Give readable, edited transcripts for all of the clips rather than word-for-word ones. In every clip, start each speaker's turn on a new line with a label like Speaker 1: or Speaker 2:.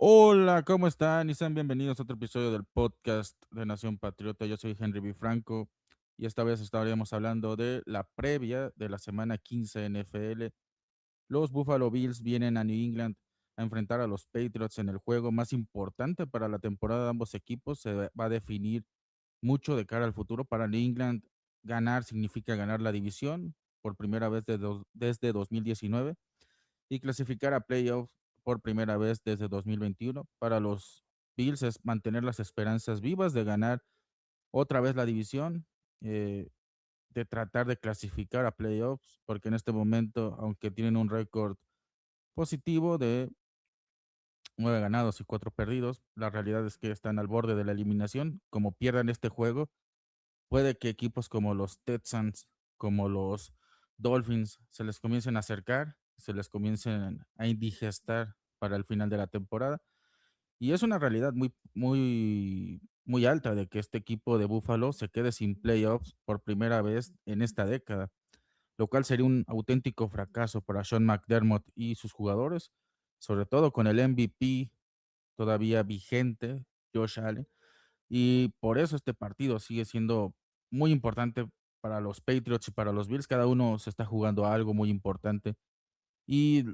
Speaker 1: Hola, ¿cómo están? Y sean bienvenidos a otro episodio del podcast de Nación Patriota. Yo soy Henry B. Franco y esta vez estaríamos hablando de la previa de la semana 15 NFL. Los Buffalo Bills vienen a New England a enfrentar a los Patriots en el juego más importante para la temporada de ambos equipos. Se va a definir mucho de cara al futuro. Para New England, ganar significa ganar la división por primera vez desde 2019 y clasificar a playoffs por primera vez desde 2021. Para los Bills es mantener las esperanzas vivas de ganar otra vez la división, eh, de tratar de clasificar a playoffs, porque en este momento, aunque tienen un récord positivo de 9 ganados y 4 perdidos, la realidad es que están al borde de la eliminación. Como pierdan este juego, puede que equipos como los Texans, como los Dolphins, se les comiencen a acercar, se les comiencen a indigestar para el final de la temporada. Y es una realidad muy alta de que este equipo de Buffalo se quede sin playoffs por primera vez en esta década, lo cual sería un auténtico fracaso para Sean McDermott y sus jugadores, sobre todo con el MVP todavía vigente, Josh Allen. Y por eso este partido sigue siendo muy importante para los Patriots y para los Bills. Cada uno se está jugando algo muy importante. Y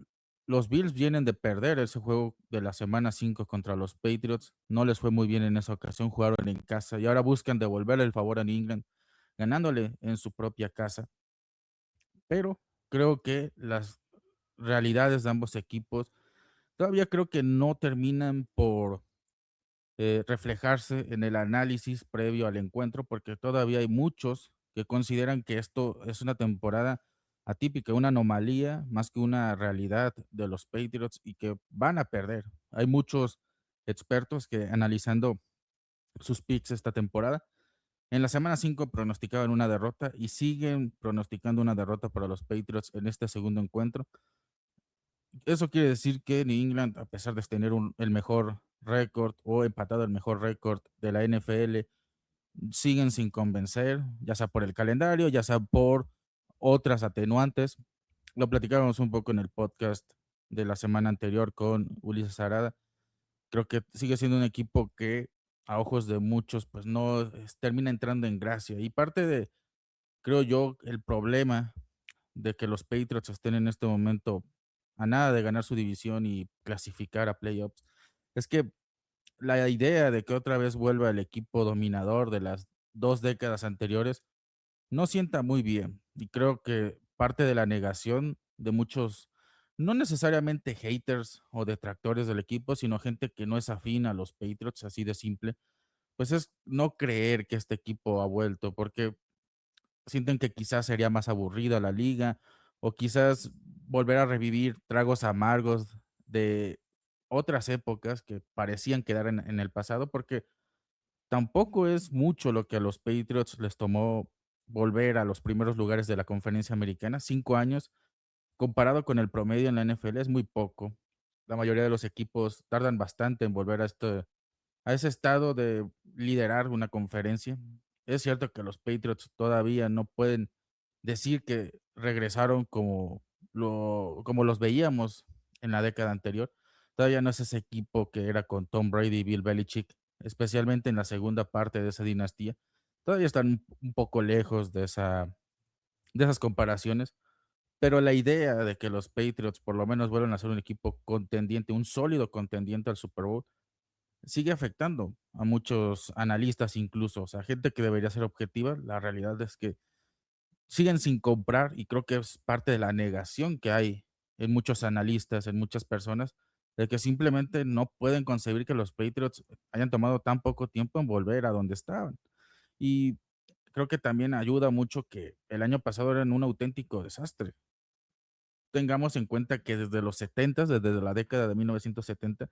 Speaker 1: los Bills vienen de perder ese juego de la semana 5 contra los Patriots. No les fue muy bien en esa ocasión, jugaron en casa y ahora buscan devolverle el favor a New England, ganándole en su propia casa. Pero creo que las realidades de ambos equipos todavía creo que no terminan por reflejarse en el análisis previo al encuentro, porque todavía hay muchos que consideran que esto es una temporada atípica, una anomalía, más que una realidad de los Patriots y que van a perder. Hay muchos expertos que analizando sus picks esta temporada, en la semana 5 pronosticaban una derrota y siguen pronosticando una derrota para los Patriots en este segundo encuentro. Eso quiere decir que New England, a pesar de tener el mejor récord o empatado el mejor récord de la NFL, siguen sin convencer, ya sea por el calendario, ya sea por otras atenuantes. Lo platicábamos un poco en el podcast de la semana anterior con Ulises Arada. Creo que sigue siendo un equipo que a ojos de muchos pues no termina entrando en gracia. Y parte de, creo yo, el problema de que los Patriots estén en este momento a nada de ganar su división y clasificar a playoffs, es que la idea de que otra vez vuelva el equipo dominador de las 2 décadas anteriores no sienta muy bien. Y creo que parte de la negación de muchos, no necesariamente haters o detractores del equipo, sino gente que no es afín a los Patriots, así de simple, pues es no creer que este equipo ha vuelto, porque sienten que quizás sería más aburrida la liga o quizás volver a revivir tragos amargos de otras épocas que parecían quedar en el pasado, porque tampoco es mucho lo que a los Patriots les tomó volver a los primeros lugares de la conferencia americana. 5 años, comparado con el promedio en la NFL, es muy poco. La mayoría de los equipos tardan bastante en volver a ese estado de liderar una conferencia. Es cierto que los Patriots todavía no pueden decir que regresaron como los veíamos en la década anterior. Todavía no es ese equipo que era con Tom Brady y Bill Belichick, especialmente en la segunda parte de esa dinastía. Todavía están un poco lejos de esas comparaciones, pero la idea de que los Patriots por lo menos vuelvan a ser un equipo contendiente, un sólido contendiente al Super Bowl, sigue afectando a muchos analistas incluso, o sea, gente que debería ser objetiva. La realidad es que siguen sin comprar y creo que es parte de la negación que hay en muchos analistas, en muchas personas, de que simplemente no pueden concebir que los Patriots hayan tomado tan poco tiempo en volver a donde estaban. Y creo que también ayuda mucho que el año pasado eran un auténtico desastre. Tengamos en cuenta que desde los 70, desde la década de 1970,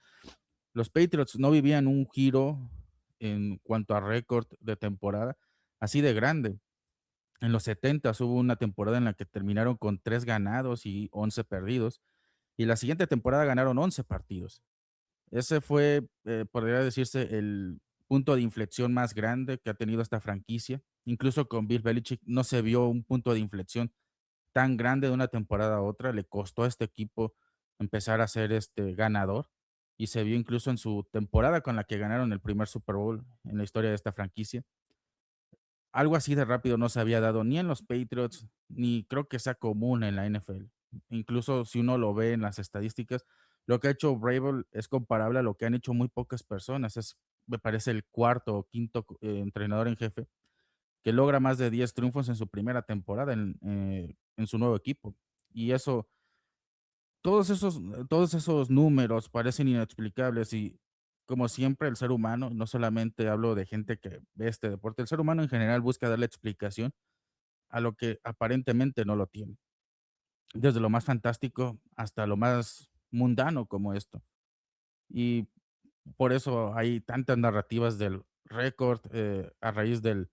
Speaker 1: los Patriots no vivían un giro en cuanto a récord de temporada así de grande. En los 70 hubo una temporada en la que terminaron con 3 ganados y 11 perdidos, y la siguiente temporada ganaron 11 partidos. Ese fue, podría decirse, el punto de inflexión más grande que ha tenido esta franquicia. Incluso con Bill Belichick no se vio un punto de inflexión tan grande de una temporada a otra. Le costó a este equipo empezar a ser ganador. y se vio incluso en su temporada con la que ganaron el primer Super Bowl en la historia de esta franquicia. Algo así de rápido no se había dado ni en los Patriots, ni creo que sea común en la NFL. Incluso si uno lo ve en las estadísticas, lo que ha hecho Vrabel es comparable a lo que han hecho muy pocas personas. Es, me parece, el cuarto o quinto entrenador en jefe que logra más de 10 triunfos en su primera temporada en su nuevo equipo. Y eso, todos esos números parecen inexplicables y como siempre el ser humano, no solamente hablo de gente que ve este deporte, el ser humano en general busca darle explicación a lo que aparentemente no lo tiene, desde lo más fantástico hasta lo más mundano como esto. Y por eso hay tantas narrativas del récord a raíz del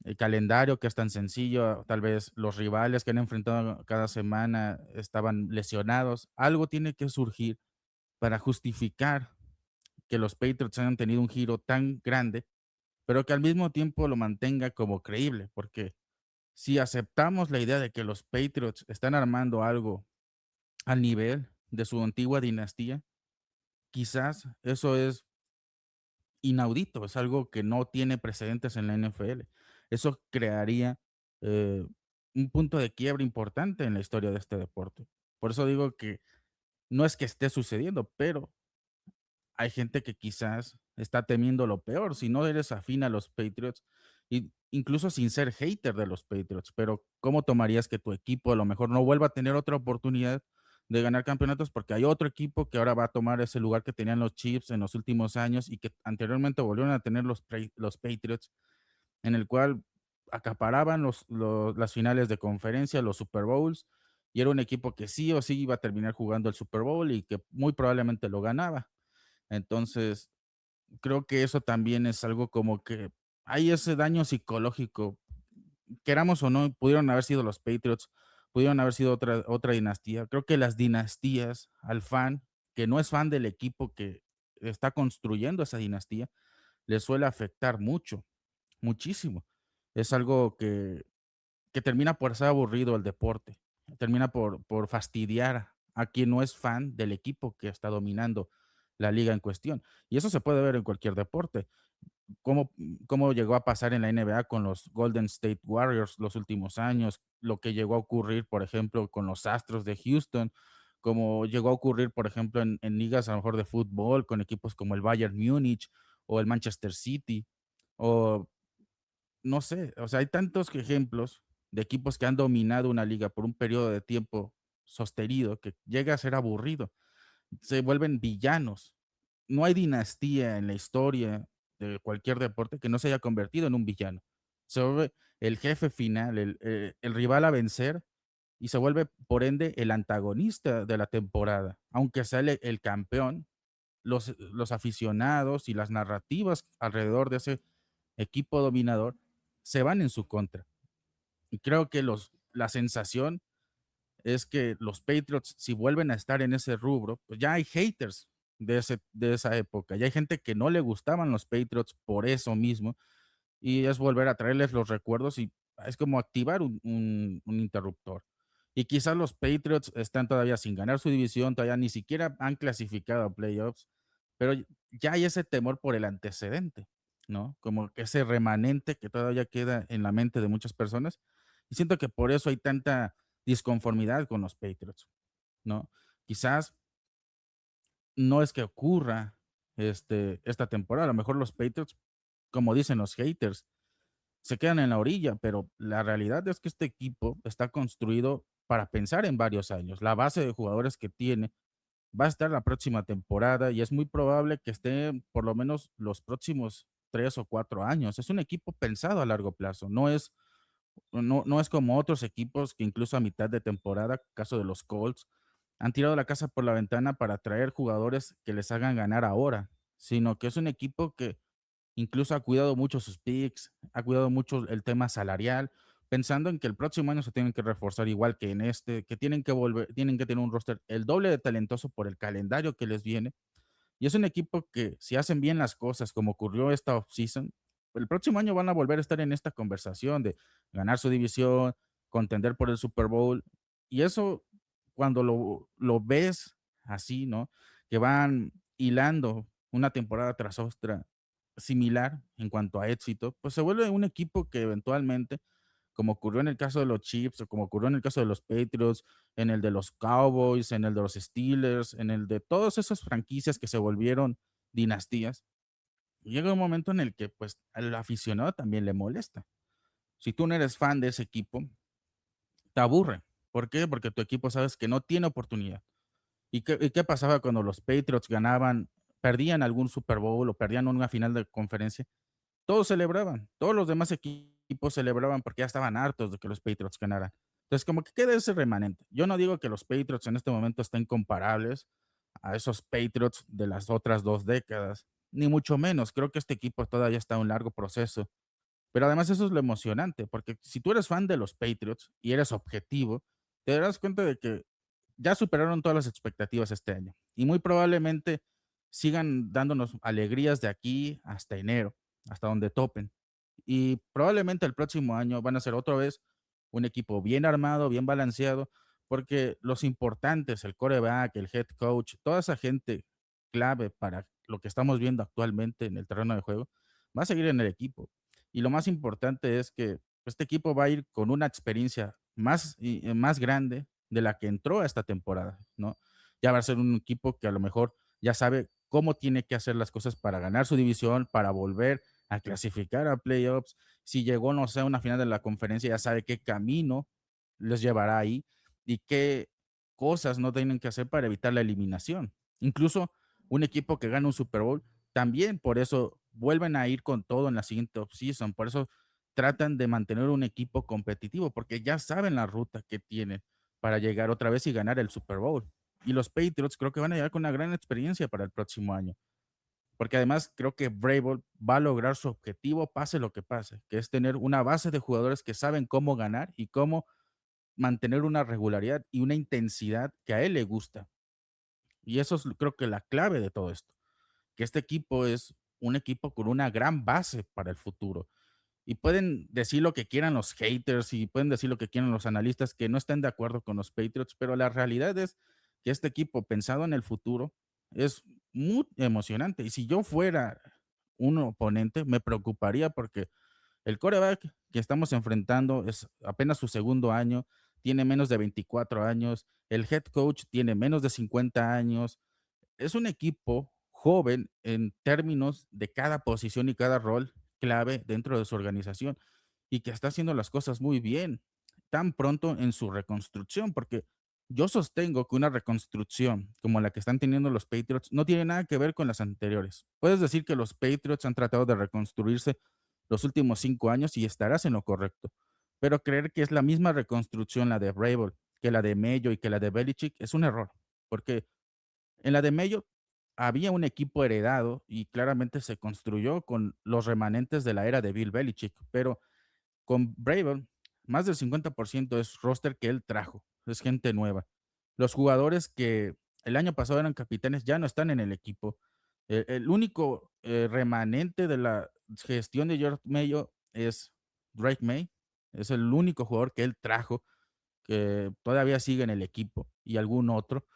Speaker 1: el calendario que es tan sencillo, tal vez los rivales que han enfrentado cada semana estaban lesionados. Algo tiene que surgir para justificar que los Patriots hayan tenido un giro tan grande, pero que al mismo tiempo lo mantenga como creíble, porque si aceptamos la idea de que los Patriots están armando algo al nivel de su antigua dinastía, quizás eso es inaudito, es algo que no tiene precedentes en la NFL. Eso crearía eh, un punto de quiebra importante en la historia de este deporte. Por eso digo que no es que esté sucediendo, pero hay gente que quizás está temiendo lo peor. Si no eres afín a los Patriots, y incluso sin ser hater de los Patriots, pero ¿cómo tomarías que tu equipo a lo mejor no vuelva a tener otra oportunidad de ganar campeonatos? Porque hay otro equipo que ahora va a tomar ese lugar que tenían los Chiefs en los últimos años y que anteriormente volvieron a tener los Patriots, en el cual acaparaban las finales de conferencia, los Super Bowls, y era un equipo que sí o sí iba a terminar jugando el Super Bowl y que muy probablemente lo ganaba. Entonces, creo que eso también es algo como que hay ese daño psicológico, queramos o no, pudieron haber sido los Patriots, pudieron haber sido otra dinastía. Creo que las dinastías al fan, que no es fan del equipo que está construyendo esa dinastía, le suele afectar mucho, muchísimo. Es algo que termina por ser aburrido el deporte, termina por fastidiar a quien no es fan del equipo que está dominando la liga en cuestión. Y eso se puede ver en cualquier deporte. Cómo llegó a pasar en la NBA con los Golden State Warriors los últimos años, lo que llegó a ocurrir, por ejemplo, con los Astros de Houston, como llegó a ocurrir, por ejemplo, en ligas a lo mejor de fútbol, con equipos como el Bayern Múnich o el Manchester City, o no sé, o sea, hay tantos ejemplos de equipos que han dominado una liga por un periodo de tiempo sostenido que llega a ser aburrido, se vuelven villanos. No hay dinastía en la historia de cualquier deporte que no se haya convertido en un villano. Se vuelve el jefe final, el rival a vencer y se vuelve, por ende, el antagonista de la temporada. Aunque sea el campeón, los aficionados y las narrativas alrededor de ese equipo dominador se van en su contra. Y creo que la sensación es que los Patriots, si vuelven a estar en ese rubro, pues ya hay haters de esa época. Ya hay gente que no le gustaban los Patriots por eso mismo. Y es volver a traerles los recuerdos y es como activar un interruptor. Y quizás los Patriots están todavía sin ganar su división, todavía ni siquiera han clasificado a playoffs, pero ya hay ese temor por el antecedente, ¿no? Como que ese remanente que todavía queda en la mente de muchas personas. Y siento que por eso hay tanta disconformidad con los Patriots, ¿no? Quizás no es que ocurra esta temporada, a lo mejor los Patriots, como dicen los haters, se quedan en la orilla, pero la realidad es que este equipo está construido para pensar en varios años. La base de jugadores que tiene va a estar la próxima temporada y es muy probable que esté por lo menos los próximos 3 o 4 años. Es un equipo pensado a largo plazo, no es como otros equipos que incluso a mitad de temporada, caso de los Colts, han tirado la casa por la ventana para traer jugadores que les hagan ganar ahora, sino que es un equipo que incluso ha cuidado mucho sus picks, ha cuidado mucho el tema salarial, pensando en que el próximo año se tienen que reforzar igual que en este, que tienen que tener un roster el doble de talentoso por el calendario que les viene. Y es un equipo que si hacen bien las cosas, como ocurrió esta offseason, el próximo año van a volver a estar en esta conversación de ganar su división, contender por el Super Bowl. Y eso, cuando lo ves así, ¿no? Que van hilando una temporada tras otra similar en cuanto a éxito, pues se vuelve un equipo que eventualmente, como ocurrió en el caso de los Chiefs o como ocurrió en el caso de los Patriots, en el de los Cowboys, en el de los Steelers, en el de todas esas franquicias que se volvieron dinastías, llega un momento en el que pues al aficionado también le molesta. Si tú no eres fan de ese equipo, te aburre. ¿Por qué? Porque tu equipo sabes que no tiene oportunidad. ¿Y qué pasaba cuando los Patriots ganaban, perdían algún Super Bowl o perdían una final de conferencia? Todos celebraban, todos los demás equipos celebraban porque ya estaban hartos de que los Patriots ganaran. Entonces, como que queda ese remanente. Yo no digo que los Patriots en este momento estén comparables a esos Patriots de las otras 2 décadas, ni mucho menos. Creo que este equipo todavía está en un largo proceso. Pero además eso es lo emocionante, porque si tú eres fan de los Patriots y eres objetivo, te darás cuenta de que ya superaron todas las expectativas este año y muy probablemente sigan dándonos alegrías de aquí hasta enero, hasta donde topen. Y probablemente el próximo año van a ser otra vez un equipo bien armado, bien balanceado, porque los importantes, el quarterback, el head coach, toda esa gente clave para lo que estamos viendo actualmente en el terreno de juego, va a seguir en el equipo. Y lo más importante es que este equipo va a ir con una experiencia más grande de la que entró a esta temporada, ¿no? Ya va a ser un equipo que a lo mejor ya sabe cómo tiene que hacer las cosas para ganar su división, para volver a clasificar a playoffs. Si llegó, no sé, a una final de la conferencia, ya sabe qué camino les llevará ahí y qué cosas no tienen que hacer para evitar la eliminación. Incluso un equipo que gana un Super Bowl, también por eso vuelven a ir con todo en la siguiente offseason. Por eso tratan de mantener un equipo competitivo, porque ya saben la ruta que tienen para llegar otra vez y ganar el Super Bowl. Y los Patriots creo que van a llegar con una gran experiencia para el próximo año. Porque además creo que Vrabel va a lograr su objetivo, pase lo que pase, que es tener una base de jugadores que saben cómo ganar y cómo mantener una regularidad y una intensidad que a él le gusta. Y eso es creo que la clave de todo esto, que este equipo es un equipo con una gran base para el futuro. Y pueden decir lo que quieran los haters y pueden decir lo que quieran los analistas que no estén de acuerdo con los Patriots, pero la realidad es que este equipo, pensado en el futuro, es muy emocionante. Y si yo fuera un oponente, me preocuparía porque el quarterback que estamos enfrentando es apenas su segundo año, tiene menos de 24 años, el head coach tiene menos de 50 años, es un equipo joven en términos de cada posición y cada rol clave dentro de su organización y que está haciendo las cosas muy bien, tan pronto en su reconstrucción, porque yo sostengo que una reconstrucción como la que están teniendo los Patriots no tiene nada que ver con las anteriores. Puedes decir que los Patriots han tratado de reconstruirse los últimos 5 años y estarás en lo correcto, pero creer que es la misma reconstrucción la de Vrabel que la de Mayo y que la de Belichick es un error, porque en la de Mayo había un equipo heredado y claramente se construyó con los remanentes de la era de Bill Belichick, pero con Bravel, más del 50% es roster que él trajo, es gente nueva. Los jugadores que el año pasado eran capitanes ya no están en el equipo. El único remanente de la gestión de George Mayo es Drake May, es el único jugador que él trajo que todavía sigue en el equipo y algún otro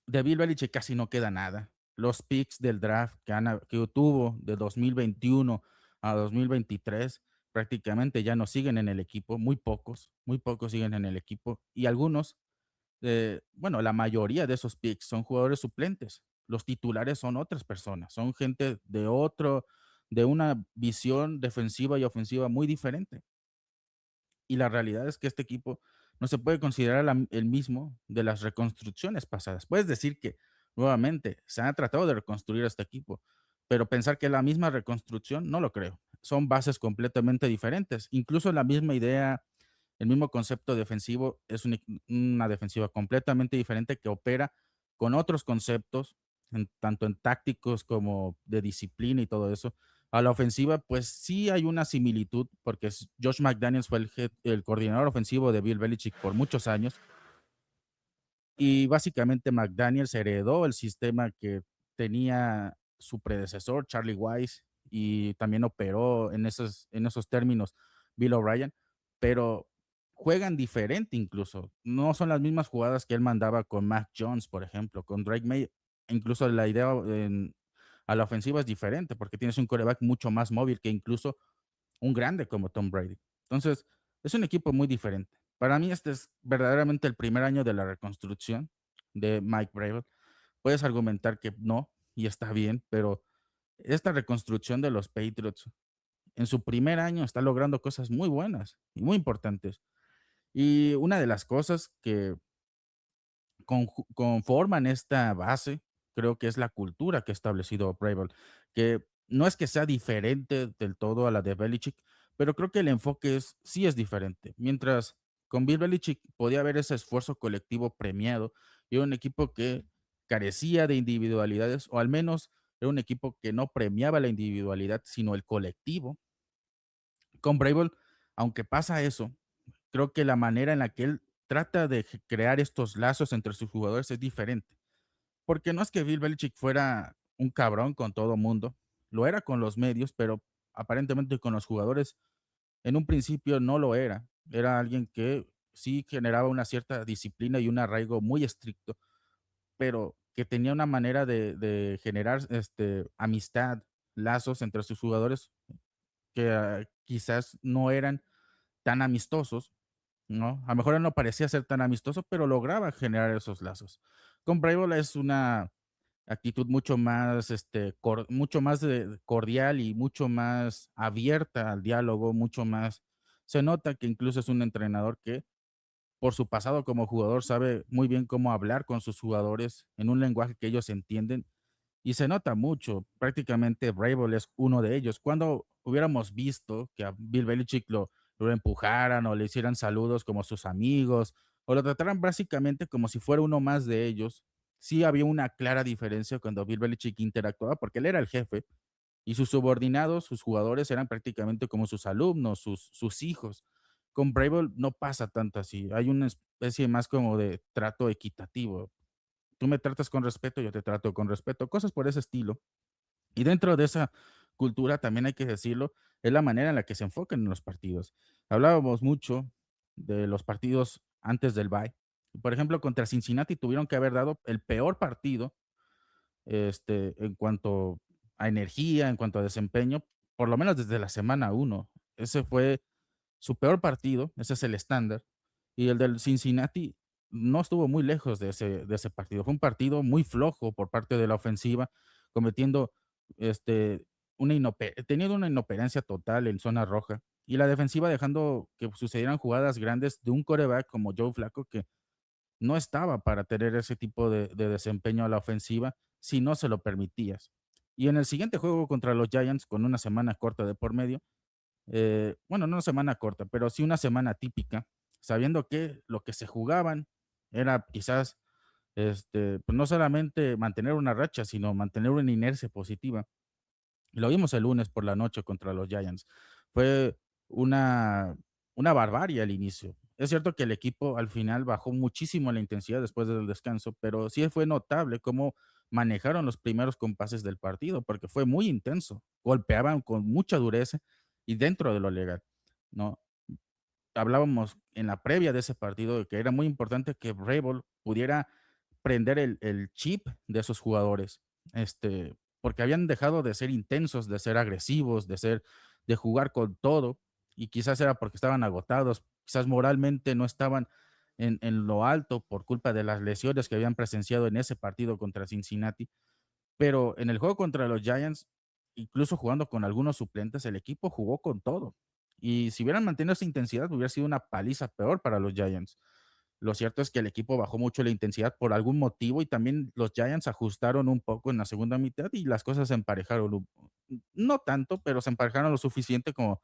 Speaker 1: de Bill Belichick casi no queda nada. Los picks del draft que tuvo de 2021 a 2023 prácticamente ya no siguen en el equipo, muy pocos siguen en el equipo y algunos, bueno, la mayoría de esos picks son jugadores suplentes. Los titulares son otras personas, son gente de una visión defensiva y ofensiva muy diferente. Y la realidad es que este equipo no se puede considerar el mismo de las reconstrucciones pasadas. Puedes decir que nuevamente se ha tratado de reconstruir a este equipo, pero pensar que es la misma reconstrucción, no lo creo. Son bases completamente diferentes. Incluso la misma idea, el mismo concepto defensivo es una defensiva completamente diferente que opera con otros conceptos, tanto en tácticos como de disciplina y todo eso. A la ofensiva, pues sí hay una similitud, porque Josh McDaniels fue el coordinador ofensivo de Bill Belichick por muchos años, y básicamente McDaniels heredó el sistema que tenía su predecesor, Charlie Wise, y también operó en esos términos Bill O'Brien, pero juegan diferente incluso. No son las mismas jugadas que él mandaba con Mac Jones, por ejemplo, con Drake May. incluso la idea a la ofensiva es diferente, porque tienes un quarterback mucho más móvil que incluso un grande como Tom Brady. Entonces, es un equipo muy diferente. Para mí, este es verdaderamente el primer año de la reconstrucción de Mike Vrabel. Puedes argumentar que no, y está bien, pero esta reconstrucción de los Patriots en su primer año está logrando cosas muy buenas y muy importantes. Y una de las cosas que conforman esta base, creo que es la cultura que ha establecido Vrabel, que no es que sea diferente del todo a la de Belichick, pero creo que el enfoque sí es diferente. Mientras con Bill Belichick podía haber ese esfuerzo colectivo premiado y era un equipo que carecía de individualidades, o al menos era un equipo que no premiaba la individualidad, sino el colectivo. Con Vrabel, aunque pasa eso, creo que la manera en la que él trata de crear estos lazos entre sus jugadores es diferente. Porque no es que Bill Belichick fuera un cabrón con todo mundo, lo era con los medios, pero aparentemente con los jugadores en un principio no lo era. Era alguien que sí generaba una cierta disciplina y un arraigo muy estricto, pero que tenía una manera de generar amistad, lazos entre sus jugadores que quizás no eran tan amistosos, ¿no? A lo mejor él no parecía ser tan amistoso, pero lograba generar esos lazos. Con Bravel es una actitud mucho más, mucho más cordial y mucho más abierta al diálogo, mucho más. Se nota que incluso es un entrenador que, por su pasado como jugador, sabe muy bien cómo hablar con sus jugadores en un lenguaje que ellos entienden y se nota mucho, prácticamente Vrabel es uno de ellos. Cuando hubiéramos visto que a Bill Belichick lo empujaran o le hicieran saludos como sus amigos o lo trataran básicamente como si fuera uno más de ellos, sí había una clara diferencia cuando Bill Belichick interactuaba porque él era el jefe y sus subordinados, sus jugadores eran prácticamente como sus alumnos, sus hijos. Con Vrabel no pasa tanto así, hay una especie más como de trato equitativo. Tú me tratas con respeto, yo te trato con respeto, cosas por ese estilo. Y dentro de esa cultura, también hay que decirlo, es la manera en la que se enfocan en los partidos. Hablábamos mucho de los partidos antes del bye. Por ejemplo, contra Cincinnati tuvieron que haber dado el peor partido, en cuanto a energía, en cuanto a desempeño, por lo menos desde la semana uno. Ese fue su peor partido, ese es el estándar, y el del Cincinnati no estuvo muy lejos de ese partido. Fue un partido muy flojo por parte de la ofensiva, cometiendo, este, teniendo una inoperancia total en zona roja, y la defensiva dejando que sucedieran jugadas grandes de un quarterback como Joe Flacco, que no estaba para tener ese tipo de desempeño a la ofensiva si no se lo permitías. Y en el siguiente juego contra los Giants, con una semana corta de por medio, bueno, no una semana corta, pero sí una semana típica, sabiendo que lo que se jugaban era quizás, pues no solamente mantener una racha, sino mantener una inercia positiva. Lo vimos el lunes por la noche contra los Giants. Fue una, una barbarie al inicio. Es cierto que el equipo al final bajó muchísimo la intensidad después del descanso, pero sí fue notable cómo manejaron los primeros compases del partido, porque fue muy intenso. Golpeaban con mucha dureza y dentro de lo legal, ¿no? Hablábamos en la previa de ese partido de que era muy importante que Vrabel pudiera prender el chip de esos jugadores, porque habían dejado de ser intensos, de ser agresivos, de jugar con todo, y quizás era porque estaban agotados, quizás moralmente no estaban en lo alto por culpa de las lesiones que habían presenciado en ese partido contra Cincinnati. Pero en el juego contra los Giants, incluso jugando con algunos suplentes, el equipo jugó con todo. Y si hubieran mantenido esa intensidad, hubiera sido una paliza peor para los Giants. Lo cierto es que el equipo bajó mucho la intensidad por algún motivo y también los Giants ajustaron un poco en la segunda mitad y las cosas se emparejaron. No tanto, pero se emparejaron lo suficiente como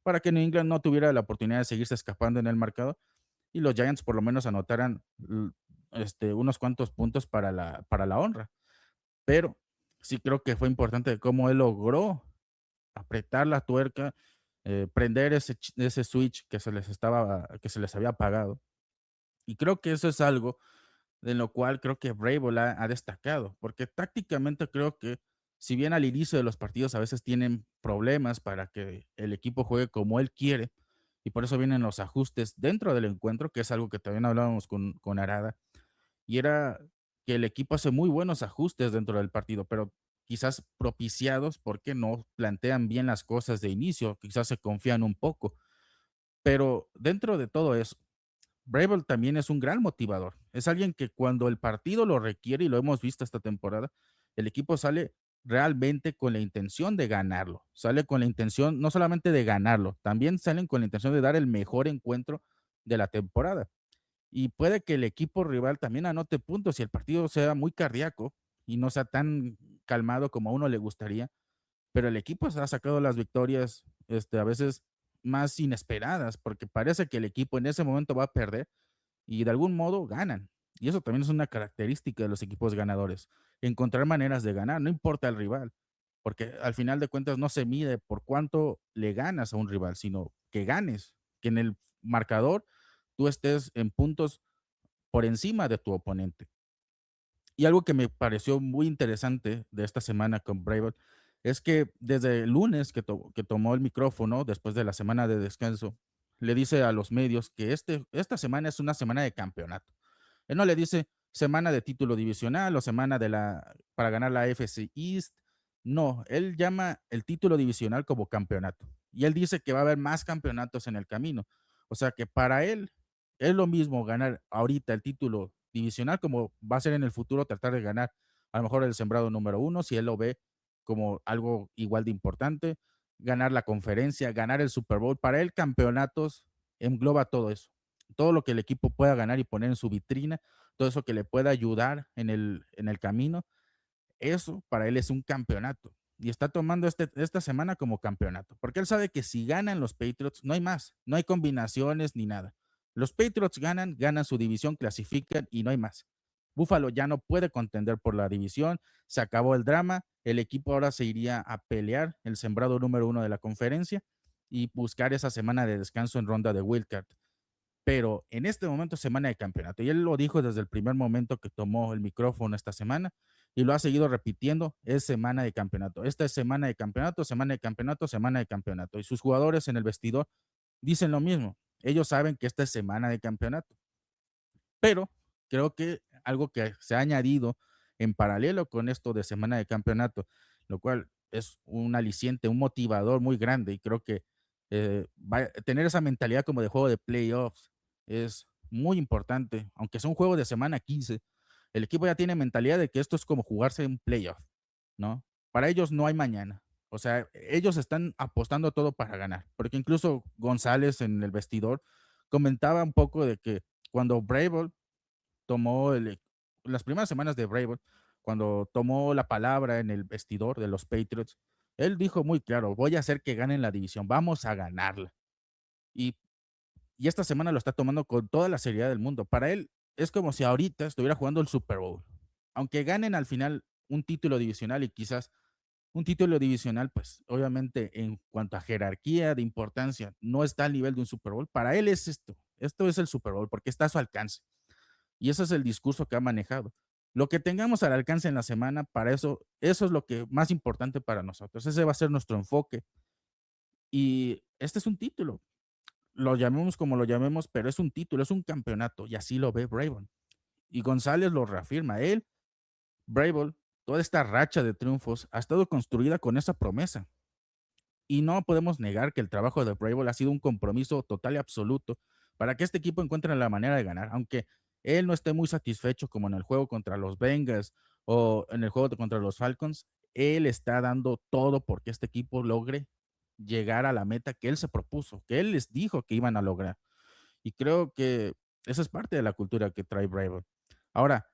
Speaker 1: para que New England no tuviera la oportunidad de seguirse escapando en el mercado y los Giants por lo menos anotaran unos cuantos puntos para la honra. Pero sí creo que fue importante cómo él logró apretar la tuerca, prender ese switch que se les había apagado. Y creo que eso es algo en lo cual creo que Vrabel ha destacado, porque tácticamente creo que si bien al inicio de los partidos a veces tienen problemas para que el equipo juegue como él quiere, y por eso vienen los ajustes dentro del encuentro, que es algo que también hablábamos con Arada, y era que el equipo hace muy buenos ajustes dentro del partido, pero quizás propiciados porque no plantean bien las cosas de inicio, quizás se confían un poco. Pero dentro de todo eso, Vrabel también es un gran motivador. Es alguien que cuando el partido lo requiere, y lo hemos visto esta temporada, el equipo sale realmente con la intención de ganarlo. Sale con la intención no solamente de ganarlo, también salen con la intención de dar el mejor encuentro de la temporada. Y puede que el equipo rival también anote puntos y el partido sea muy cardíaco y no sea tan calmado como a uno le gustaría, pero el equipo se ha sacado las victorias, a veces más inesperadas, porque parece que el equipo en ese momento va a perder y de algún modo ganan. Y eso también es una característica de los equipos ganadores, encontrar maneras de ganar, no importa el rival, porque al final de cuentas no se mide por cuánto le ganas a un rival, sino que ganes, que en el marcador tú estés en puntos por encima de tu oponente. Y algo que me pareció muy interesante de esta semana con Bravel es que desde el lunes que tomó el micrófono, después de la semana de descanso, le dice a los medios que esta semana es una semana de campeonato. Él no le dice semana de título divisional o semana para ganar la AFC East. No, él llama el título divisional como campeonato. Y él dice que va a haber más campeonatos en el camino. O sea que para él es lo mismo ganar ahorita el título divisional como va a ser en el futuro tratar de ganar a lo mejor el sembrado número uno, si él lo ve como algo igual de importante, ganar la conferencia, ganar el Super Bowl. Para él campeonatos engloba todo eso, todo lo que el equipo pueda ganar y poner en su vitrina, todo eso que le pueda ayudar en el camino, eso para él es un campeonato. Y está tomando esta semana como campeonato, porque él sabe que si ganan los Patriots, no hay más, no hay combinaciones ni nada. Los Patriots ganan, ganan su división, clasifican y no hay más. Buffalo ya no puede contender por la división, se acabó el drama, el equipo ahora se iría a pelear el sembrado número uno de la conferencia y buscar esa semana de descanso en ronda de wildcard, pero en este momento es semana de campeonato. Y él lo dijo desde el primer momento que tomó el micrófono esta semana y lo ha seguido repitiendo, es semana de campeonato. Esta es semana de campeonato, semana de campeonato, semana de campeonato. Y sus jugadores en el vestidor dicen lo mismo. Ellos saben que esta es semana de campeonato. Pero creo que algo que se ha añadido en paralelo con esto de semana de campeonato, lo cual es un aliciente, un motivador muy grande y creo que tener esa mentalidad como de juego de playoffs es muy importante, aunque sea un juego de semana 15, el equipo ya tiene mentalidad de que esto es como jugarse un playoff, ¿no? Para ellos no hay mañana. O sea, ellos están apostando todo para ganar, porque incluso González en el vestidor comentaba un poco de que cuando Vrabel tomó las primeras semanas de Vrabel, cuando tomó la palabra en el vestidor de los Patriots, él dijo muy claro, voy a hacer que ganen la división, vamos a ganarla. Y, y esta semana lo está tomando con toda la seriedad del mundo. Para él es como si ahorita estuviera jugando el Super Bowl. Aunque ganen al final un título divisional y quizás un título divisional, pues obviamente en cuanto a jerarquía de importancia, no está al nivel de un Super Bowl. Para él es esto. Esto es el Super Bowl porque está a su alcance. Y ese es el discurso que ha manejado. Lo que tengamos al alcance en la semana, para eso es lo que más importante para nosotros. Ese va a ser nuestro enfoque. Y este es un título. Lo llamemos como lo llamemos, pero es un título, es un campeonato. Y así lo ve Braven. Y González lo reafirma. Él, Bravel, toda esta racha de triunfos ha estado construida con esa promesa. Y no podemos negar que el trabajo de Bravel ha sido un compromiso total y absoluto para que este equipo encuentre la manera de ganar, aunque él no esté muy satisfecho como en el juego contra los Bengals o en el juego contra los Falcons, él está dando todo porque este equipo logre llegar a la meta que él se propuso, que él les dijo que iban a lograr. Y creo que esa es parte de la cultura que trae Bravel. Ahora,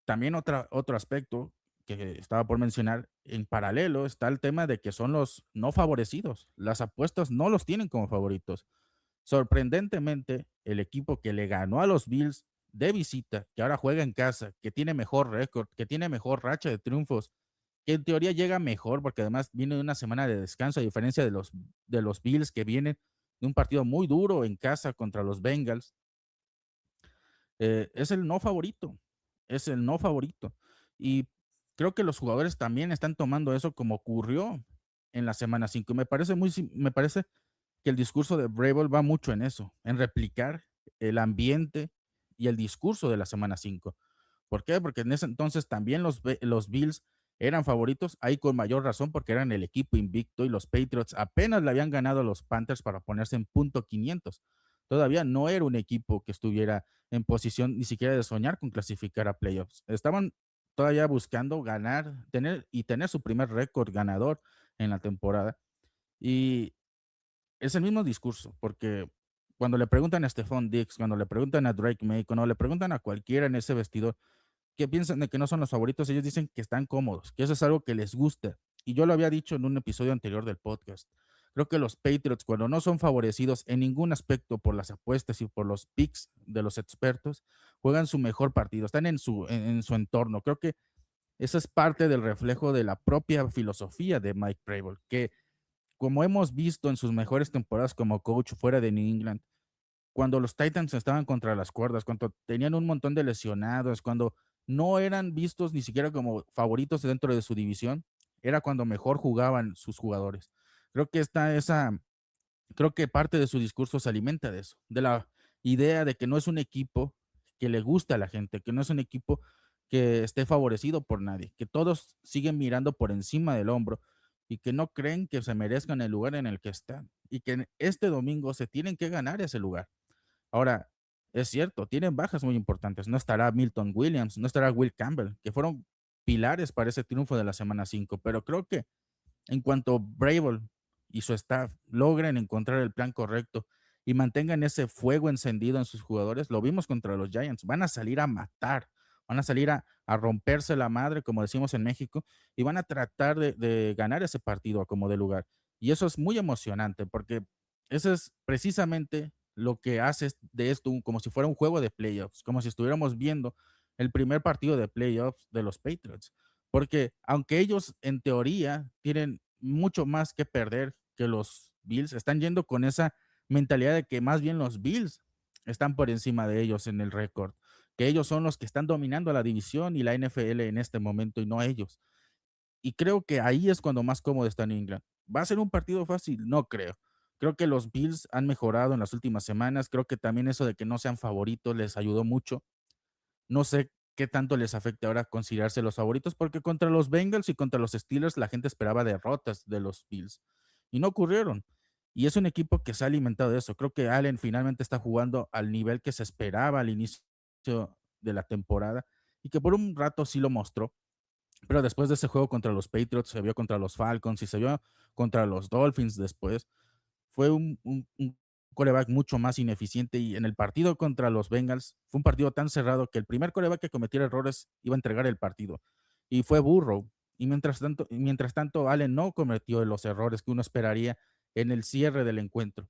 Speaker 1: también otro aspecto que estaba por mencionar, en paralelo está el tema de que son los no favorecidos. Las apuestas no los tienen como favoritos. Sorprendentemente, el equipo que le ganó a los Bills de visita, que ahora juega en casa, que tiene mejor récord, que tiene mejor racha de triunfos, que en teoría llega mejor porque además viene de una semana de descanso, a diferencia de los Bills que vienen de un partido muy duro en casa contra los Bengals, es el no favorito, es el no favorito. Y creo que los jugadores también están tomando eso como ocurrió en la semana 5. Me parece que el discurso de Vrabel va mucho en eso, en replicar el ambiente y el discurso de la semana 5, ¿Por qué? Porque en ese entonces también los Bills eran favoritos, ahí con mayor razón porque eran el equipo invicto y los Patriots apenas le habían ganado a los Panthers para ponerse en punto 500. Todavía no era un equipo que estuviera en posición ni siquiera de soñar con clasificar a playoffs. Estaban todavía buscando ganar, tener su primer récord ganador en la temporada. Y es el mismo discurso, porque cuando le preguntan a Stephon Diggs, cuando le preguntan a Drake May, cuando le preguntan a cualquiera en ese vestidor que piensan de que no son los favoritos, ellos dicen que están cómodos, que eso es algo que les gusta. Y yo lo había dicho en un episodio anterior del podcast. Creo que los Patriots, cuando no son favorecidos en ningún aspecto por las apuestas y por los picks de los expertos, juegan su mejor partido, están en su entorno. Creo que eso es parte del reflejo de la propia filosofía de Mike Vrabel, que como hemos visto en sus mejores temporadas como coach fuera de New England, cuando los Titans estaban contra las cuerdas, cuando tenían un montón de lesionados, cuando no eran vistos ni siquiera como favoritos dentro de su división, era cuando mejor jugaban sus jugadores. Creo que creo que parte de su discurso se alimenta de eso, de la idea de que no es un equipo que le gusta a la gente, que no es un equipo que esté favorecido por nadie, que todos siguen mirando por encima del hombro y que no creen que se merezcan el lugar en el que están y que este domingo se tienen que ganar ese lugar. Ahora, es cierto, tienen bajas muy importantes. No estará Milton Williams, no estará Will Campbell, que fueron pilares para ese triunfo de la semana 5. Pero creo que en cuanto Vrabel y su staff logren encontrar el plan correcto y mantengan ese fuego encendido en sus jugadores, lo vimos contra los Giants, van a salir a matar, van a salir a romperse la madre, como decimos en México, y van a tratar de ganar ese partido a como de lugar. Y eso es muy emocionante porque eso es precisamente lo que hace de esto como si fuera un juego de playoffs, como si estuviéramos viendo el primer partido de playoffs de los Patriots. Porque aunque ellos en teoría tienen mucho más que perder que los Bills, están yendo con esa mentalidad de que más bien los Bills están por encima de ellos en el récord, que ellos son los que están dominando la división y la NFL en este momento y no ellos. Y creo que ahí es cuando más cómodo está New England. ¿Va a ser un partido fácil? No creo. Creo que los Bills han mejorado en las últimas semanas. Creo que también eso de que no sean favoritos les ayudó mucho. No sé qué tanto les afecte ahora considerarse los favoritos, porque contra los Bengals y contra los Steelers la gente esperaba derrotas de los Bills y no ocurrieron. Y es un equipo que se ha alimentado de eso. Creo que Allen finalmente está jugando al nivel que se esperaba al inicio de la temporada y que por un rato sí lo mostró, pero después de ese juego contra los Patriots se vio contra los Falcons y se vio contra los Dolphins después. Fue un quarterback mucho más ineficiente y en el partido contra los Bengals fue un partido tan cerrado que el primer quarterback que cometiera errores iba a entregar el partido y fue Burrow. Y mientras tanto Allen no cometió los errores que uno esperaría en el cierre del encuentro,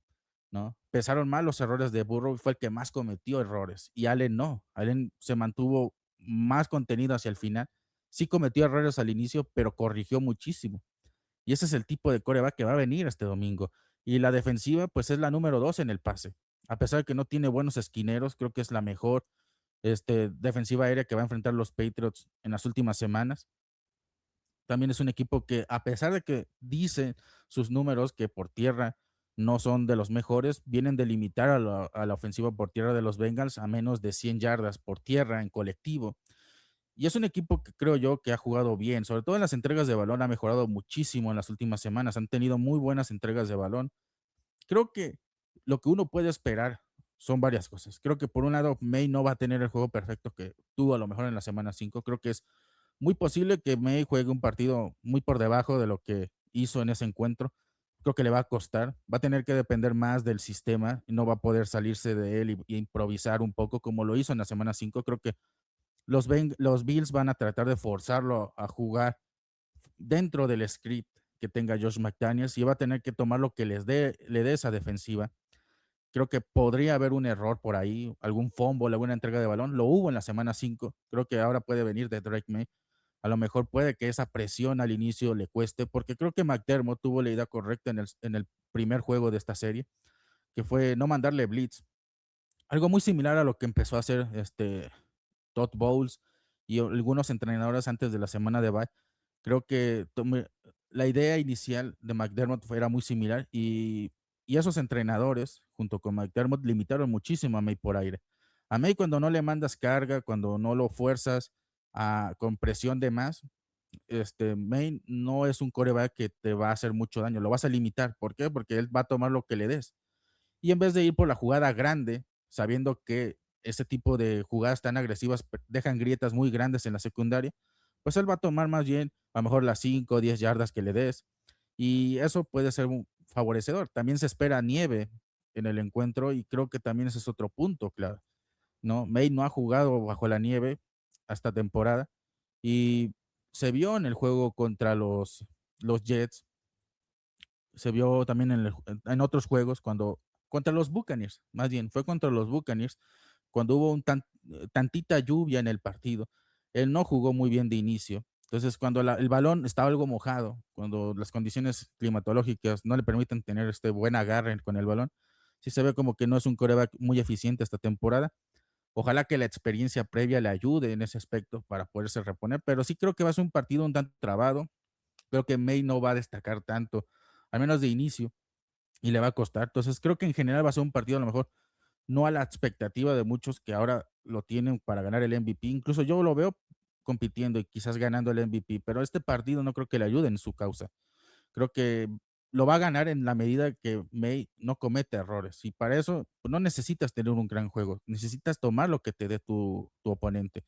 Speaker 1: ¿no? Pesaron mal los errores de Burrow y fue el que más cometió errores y Allen no. Allen se mantuvo más contenido hacia el final. Sí cometió errores al inicio, pero corrigió muchísimo. Y ese es el tipo de coreback que va a venir este domingo. Y la defensiva, pues es la número 2 en el pase. A pesar de que no tiene buenos esquineros, creo que es la mejor defensiva aérea que va a enfrentar los Patriots en las últimas semanas. También es un equipo que, a pesar de que dice sus números que por tierra no son de los mejores, vienen de limitar a la ofensiva por tierra de los Bengals a menos de 100 yardas por tierra en colectivo. Y es un equipo que creo yo que ha jugado bien, sobre todo en las entregas de balón, ha mejorado muchísimo en las últimas semanas, han tenido muy buenas entregas de balón. Creo que lo que uno puede esperar son varias cosas. Creo que por un lado May no va a tener el juego perfecto que tuvo a lo mejor en la semana 5. Creo que es muy posible que May juegue un partido muy por debajo de lo que hizo en ese encuentro. Creo que le va a costar, va a tener que depender más del sistema y no va a poder salirse de él y improvisar un poco como lo hizo en la semana 5. Creo que los Bills van a tratar de forzarlo a jugar dentro del script que tenga Josh McDaniels y va a tener que tomar lo que le dé esa defensiva. Creo que podría haber un error por ahí, algún fumble, alguna entrega de balón. Lo hubo en la semana 5. Creo que ahora puede venir de Drake May. A lo mejor puede que esa presión al inicio le cueste, porque creo que McDermott tuvo la idea correcta en el primer juego de esta serie, que fue no mandarle blitz. Algo muy similar a lo que empezó a hacer Todd Bowles y algunos entrenadores antes de la semana de bye. Creo que la idea inicial de McDermott era muy similar y esos entrenadores, junto con McDermott, limitaron muchísimo a May por aire. A May cuando no le mandas carga, cuando no lo fuerzas con presión de más, May no es un coreback que te va a hacer mucho daño, lo vas a limitar. ¿Por qué? Porque él va a tomar lo que le des. Y en vez de ir por la jugada grande, sabiendo que ese tipo de jugadas tan agresivas dejan grietas muy grandes en la secundaria, pues él va a tomar más bien a lo mejor las 5 o 10 yardas que le des. Y eso puede ser un favorecedor. También se espera nieve en el encuentro y creo que también ese es otro punto, claro. ¿No? May no ha jugado bajo la nieve hasta temporada y se vio en el juego contra los Jets, se vio también en otros juegos cuando contra los Buccaneers, más bien, fue contra los Buccaneers, cuando hubo tantita lluvia en el partido. Él no jugó muy bien de inicio. Entonces, cuando el balón estaba algo mojado, cuando las condiciones climatológicas no le permiten tener este buen agarre con el balón, sí se ve como que no es un coreback muy eficiente esta temporada. Ojalá que la experiencia previa le ayude en ese aspecto para poderse reponer, pero sí creo que va a ser un partido un tanto trabado. Creo que May no va a destacar tanto, al menos de inicio, y le va a costar. Entonces, creo que en general va a ser un partido a lo mejor no a la expectativa de muchos que ahora lo tienen para ganar el MVP. Incluso yo lo veo compitiendo y quizás ganando el MVP, pero este partido no creo que le ayude en su causa. Creo que lo va a ganar en la medida que May no comete errores. Y para eso pues, no necesitas tener un gran juego, necesitas tomar lo que te dé tu oponente.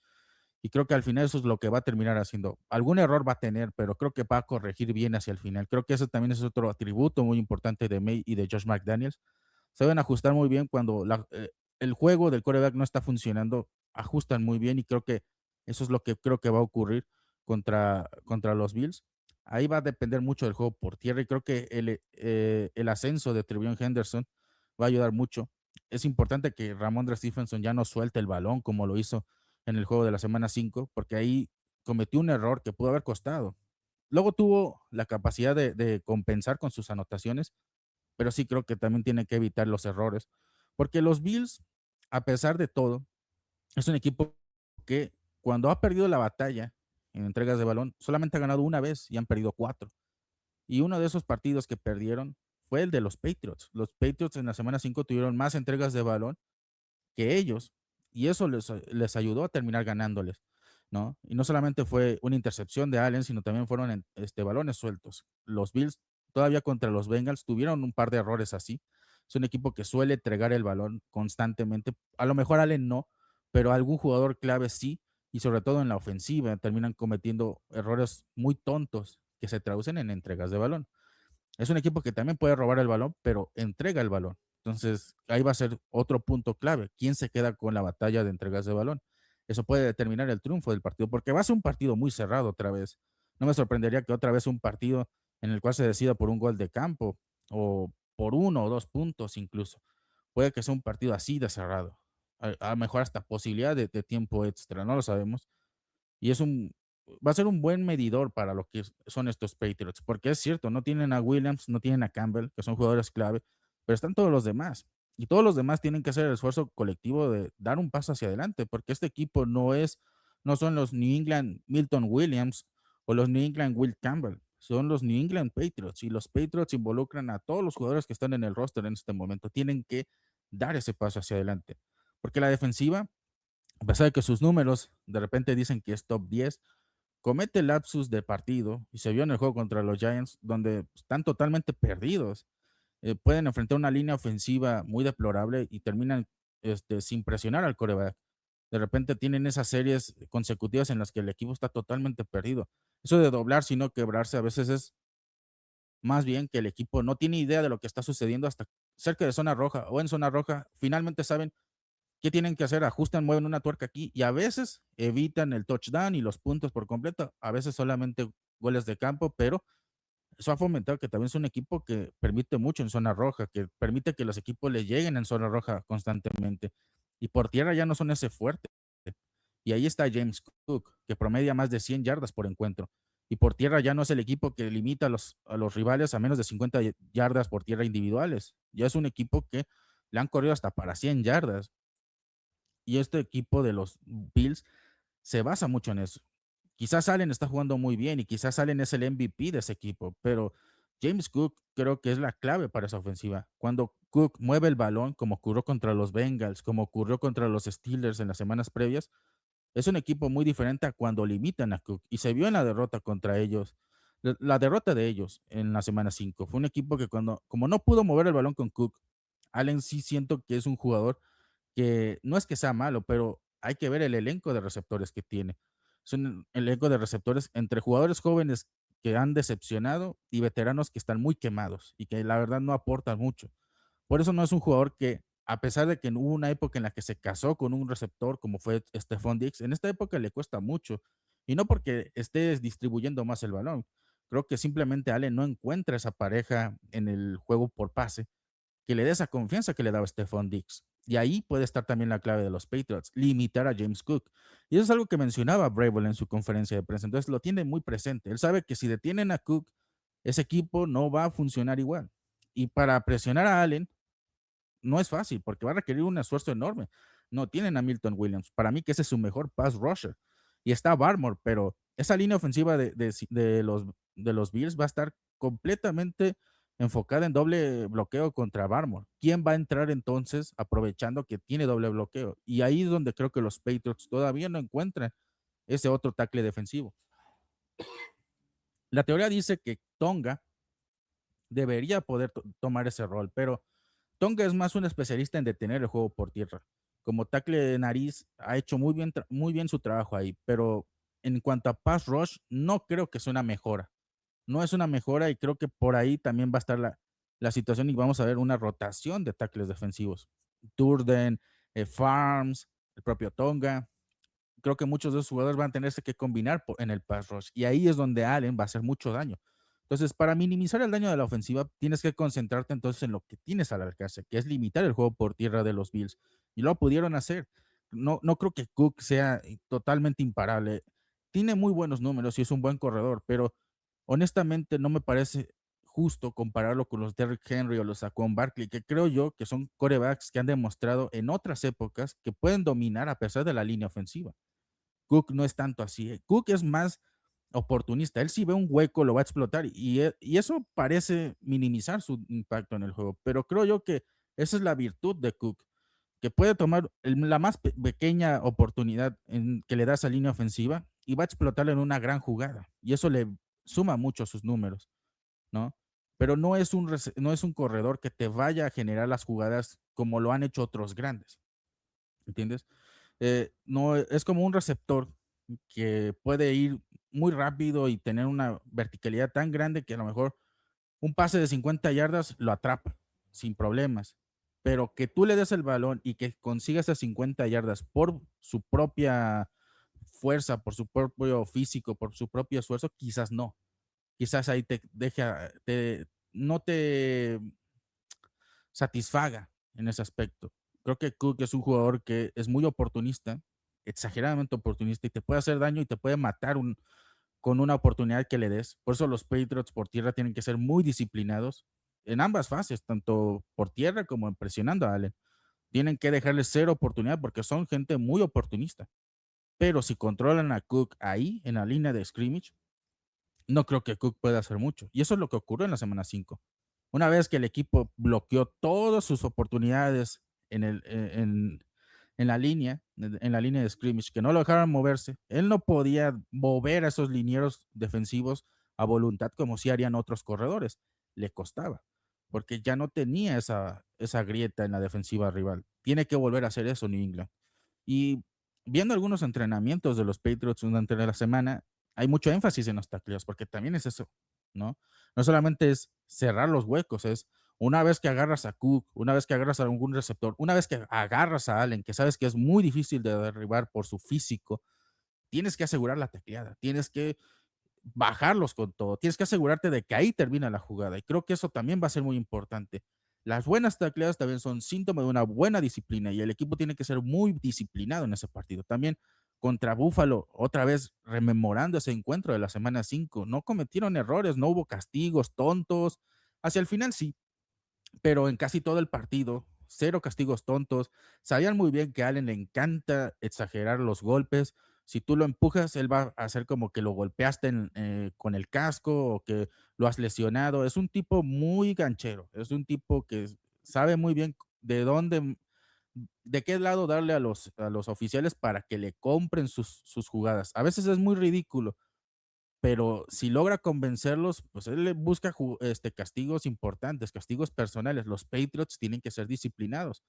Speaker 1: Y creo que al final eso es lo que va a terminar haciendo. Algún error va a tener, pero creo que va a corregir bien hacia el final. Creo que eso también es otro atributo muy importante de May y de Josh McDaniels. Saben ajustar muy bien cuando el juego del quarterback no está funcionando, ajustan muy bien y creo que eso es lo que creo que va a ocurrir contra los Bills. Ahí va a depender mucho del juego por tierra y creo que el ascenso de Trevion Henderson va a ayudar mucho. Es importante que Ramondre Stevenson ya no suelte el balón como lo hizo en el juego de la semana 5, porque ahí cometió un error que pudo haber costado. Luego tuvo la capacidad de compensar con sus anotaciones, pero sí creo que también tiene que evitar los errores, porque los Bills, a pesar de todo, es un equipo que cuando ha perdido la batalla en entregas de balón, solamente ha ganado una vez y han perdido 4. Y uno de esos partidos que perdieron fue el de los Patriots. Los Patriots en la semana 5 tuvieron más entregas de balón que ellos, y eso les ayudó a terminar ganándoles, ¿no? Y no solamente fue una intercepción de Allen, sino también fueron balones sueltos. Los Bills todavía contra los Bengals tuvieron un par de errores así. Es un equipo que suele entregar el balón constantemente. A lo mejor Allen no, pero algún jugador clave sí, y sobre todo en la ofensiva terminan cometiendo errores muy tontos que se traducen en entregas de balón. Es un equipo que también puede robar el balón, pero entrega el balón. Entonces, ahí va a ser otro punto clave. ¿Quién se queda con la batalla de entregas de balón? Eso puede determinar el triunfo del partido, porque va a ser un partido muy cerrado otra vez. No me sorprendería que otra vez un partido en el cual se decida por un gol de campo o por 1 o 2 puntos incluso. Puede que sea un partido así de cerrado. A lo mejor hasta posibilidad de tiempo extra, no lo sabemos. Y va a ser un buen medidor para lo que son estos Patriots, porque es cierto, no tienen a Williams, no tienen a Campbell, que son jugadores clave, pero están todos los demás. Y todos los demás tienen que hacer el esfuerzo colectivo de dar un paso hacia adelante, porque este equipo no son los New England Milton Williams o los New England Will Campbell, son los New England Patriots. Y los Patriots involucran a todos los jugadores que están en el roster en este momento. Tienen que dar ese paso hacia adelante, porque la defensiva, a pesar de que sus números de repente dicen que es top 10, comete lapsus de partido y se vio en el juego contra los Giants, donde están totalmente perdidos. Pueden enfrentar una línea ofensiva muy deplorable y terminan sin presionar al coreback. De repente tienen esas series consecutivas en las que el equipo está totalmente perdido. Eso de doblar, sino quebrarse, a veces es más bien que el equipo no tiene idea de lo que está sucediendo hasta cerca de zona roja o en zona roja. Finalmente saben ¿qué tienen que hacer? Ajustan, mueven una tuerca aquí y a veces evitan el touchdown y los puntos por completo, a veces solamente goles de campo, pero eso ha fomentado que también es un equipo que permite mucho en zona roja, que permite que los equipos le lleguen en zona roja constantemente. Y por tierra ya no son ese fuerte. Y ahí está James Cook, que promedia más de 100 yardas por encuentro. Y por tierra ya no es el equipo que limita a los rivales a menos de 50 yardas por tierra individuales. Ya es un equipo que le han corrido hasta para 100 yardas. Y este equipo de los Bills se basa mucho en eso. Quizás Allen está jugando muy bien y quizás Allen es el MVP de ese equipo, pero James Cook creo que es la clave para esa ofensiva. Cuando Cook mueve el balón, como ocurrió contra los Bengals, como ocurrió contra los Steelers en las semanas previas, es un equipo muy diferente a cuando limitan a Cook. Y se vio en la derrota contra ellos. La derrota de ellos en la semana 5 fue un equipo que como no pudo mover el balón con Cook, Allen sí siento que es un jugador que no es que sea malo, pero hay que ver el elenco de receptores que tiene. Es un elenco de receptores entre jugadores jóvenes que han decepcionado y veteranos que están muy quemados y que la verdad no aportan mucho. Por eso no es un jugador que, a pesar de que hubo una época en la que se casó con un receptor como fue Stephon Diggs, en esta época le cuesta mucho. Y no porque estés distribuyendo más el balón. Creo que simplemente Allen no encuentra esa pareja en el juego por pase que le dé esa confianza que le daba Stephon Diggs. Y ahí puede estar también la clave de los Patriots, limitar a James Cook. Y eso es algo que mencionaba Vrabel en su conferencia de prensa. Entonces lo tiene muy presente. Él sabe que si detienen a Cook, ese equipo no va a funcionar igual. Y para presionar a Allen, no es fácil porque va a requerir un esfuerzo enorme. No tienen a Milton Williams. Para mí que ese es su mejor pass rusher. Y está Barmore, pero esa línea ofensiva de los Bills va a estar completamente enfocada en doble bloqueo contra Barmore. ¿Quién va a entrar entonces aprovechando que tiene doble bloqueo? Y ahí es donde creo que los Patriots todavía no encuentran ese otro tackle defensivo. La teoría dice que Tonga debería poder tomar ese rol, pero Tonga es más un especialista en detener el juego por tierra. Como tackle de nariz, ha hecho muy bien su trabajo ahí, pero en cuanto a pass rush, no creo que sea una mejora. No es una mejora y creo que por ahí también va a estar la situación y vamos a ver una rotación de tackles defensivos. Durden, Farms, el propio Tonga. Creo que muchos de esos jugadores van a tenerse que combinar en el pass rush y ahí es donde Allen va a hacer mucho daño. Entonces, para minimizar el daño de la ofensiva, tienes que concentrarte entonces en lo que tienes al alcance, que es limitar el juego por tierra de los Bills. Y lo pudieron hacer. No creo que Cook sea totalmente imparable. Tiene muy buenos números y es un buen corredor, pero honestamente no me parece justo compararlo con los Derrick Henry o los Saquon Barkley, que creo yo que son quarterbacks que han demostrado en otras épocas que pueden dominar a pesar de la línea ofensiva. Cook no es tanto así. Cook es más oportunista. Él si ve un hueco lo va a explotar y eso parece minimizar su impacto en el juego. Pero creo yo que esa es la virtud de Cook, que puede tomar la más pequeña oportunidad que le da esa línea ofensiva y va a explotarla en una gran jugada. Y eso le suma mucho a sus números, ¿no? Pero no es un corredor que te vaya a generar las jugadas como lo han hecho otros grandes, ¿entiendes? No, es como un receptor que puede ir muy rápido y tener una verticalidad tan grande que a lo mejor un pase de 50 yardas lo atrapa sin problemas. Pero que tú le des el balón y que consiga esas 50 yardas por su propia fuerza, por su propio físico, por su propio esfuerzo, quizás no. Quizás ahí te deje, no te satisfaga en ese aspecto. Creo que Cook es un jugador que es muy oportunista, exageradamente oportunista, y te puede hacer daño y te puede matar con una oportunidad que le des. Por eso los Patriots por tierra tienen que ser muy disciplinados en ambas fases, tanto por tierra como en presionando a Allen. Tienen que dejarle cero oportunidad porque son gente muy oportunista. Pero si controlan a Cook ahí, en la línea de scrimmage, no creo que Cook pueda hacer mucho. Y eso es lo que ocurrió en la semana 5. Una vez que el equipo bloqueó todas sus oportunidades en la línea de scrimmage, que no lo dejaron moverse, él no podía mover a esos linieros defensivos a voluntad como si harían otros corredores. Le costaba, porque ya no tenía esa grieta en la defensiva rival. Tiene que volver a hacer eso New England. Y viendo algunos entrenamientos de los Patriots durante la semana, hay mucho énfasis en los tacleos, porque también es eso, ¿no? No solamente es cerrar los huecos, es una vez que agarras a Cook, una vez que agarras a algún receptor, una vez que agarras a Allen, que sabes que es muy difícil de derribar por su físico, tienes que asegurar la tacleada, tienes que bajarlos con todo. Tienes que asegurarte de que ahí termina la jugada. Y creo que eso también va a ser muy importante. Las buenas tacleadas también son síntoma de una buena disciplina y el equipo tiene que ser muy disciplinado en ese partido. También contra Búfalo, otra vez rememorando ese encuentro de la semana 5, no cometieron errores, no hubo castigos tontos. Hacia el final sí, pero en casi todo el partido, cero castigos tontos. Sabían muy bien que a Allen le encanta exagerar los golpes, Si tú lo empujas, él va a hacer como que lo golpeaste con el casco o que lo has lesionado. Es un tipo muy ganchero, es un tipo que sabe muy bien de dónde, de qué lado darle a los oficiales para que le compren sus jugadas. A veces es muy ridículo, pero si logra convencerlos, pues él le busca castigos importantes, castigos personales. Los Patriots tienen que ser disciplinados.